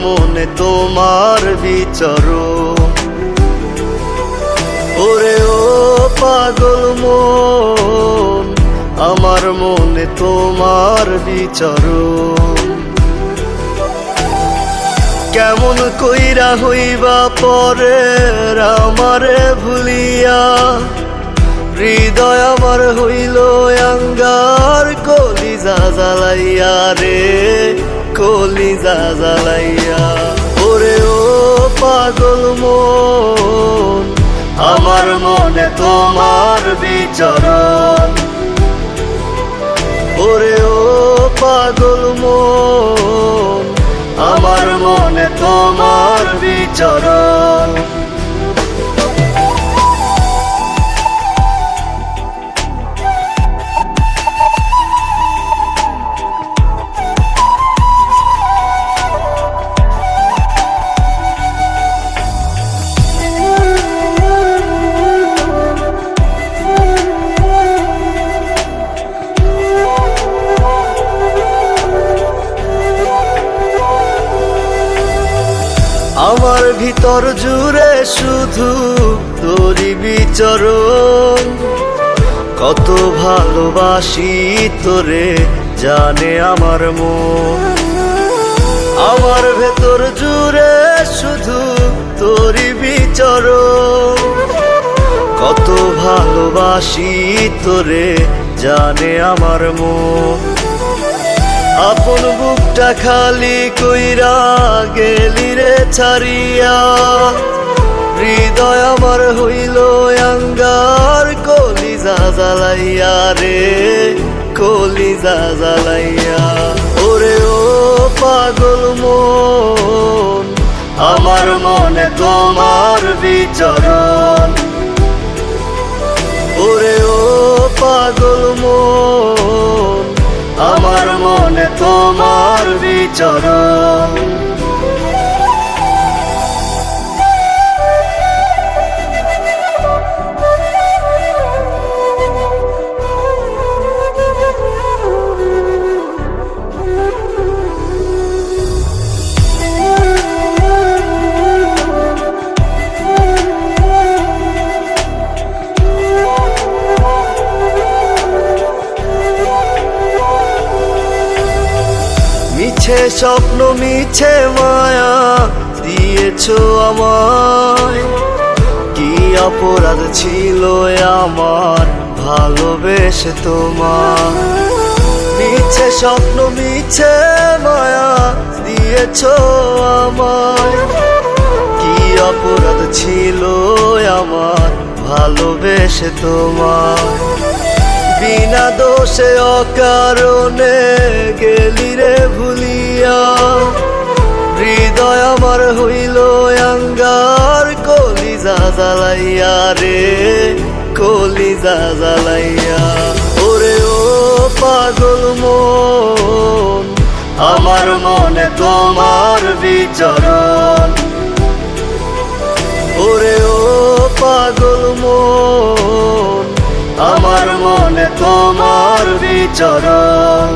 মনে তোমার বিচরণ। ওরে ও পাগল মন, আমার মনে তোমার বিচরণ। কেমন কইরা হইবা পরের আমারে ভুলিয়া, হৃদয় আমার হইল আঙ্গার কলিজা জ্বালাইয়া রে, কলিজা জ্বালাইয়া। ওরে ও পাগল মন, আমার মনে তোমার বিচরণ। ওরে ও পাগল মন, আমার মনে তোমার বিচরণ। আমার ভিতর জুড়ে শুধু তোরই বিচরণ। কত ভালোবাসি তোরে জানে আমার মন। আমার ভেতর জুড়ে শুধু তোরই বিচরণ। কত ভালোবাসি তোরে জানে আমার মন। আপন বুকটা খালি কইরা গেলি রে ছাড়িয়া, হৃদয় আমার হইল আঙ্গার কলিজা জ্বালাইয়া রে, কলিজা জ্বালাইয়া। ওরে ও পাগল মন, আমার মনে তোমার বিচরণ। ওরে ও পাগল মন, আমার মনে তোমার বিচরণ। মিছে স্বপ্ন মিছে মায়া দিয়েছো আমায়, কি অপরাধ ছিল আমার ভালোবেসে তোমার। মিছে স্বপ্ন মিছে মায়া দিয়েছো আমায়, কি অপরাধ ছিল আমার ভালোবেসে তোমার। বিনা দোষে অকারণে গেলি রে ভুলিয়া, হৃদয় আমার হইল আঙ্গার কলিজা জ্বালাইয়া রে, কলিজা জ্বালাইয়া। ওরে ও পাগল মন, আমার মনে তোমার বিচরণ। ওরে ও পাগল মন, আমার মনে তোমার বিচরণ।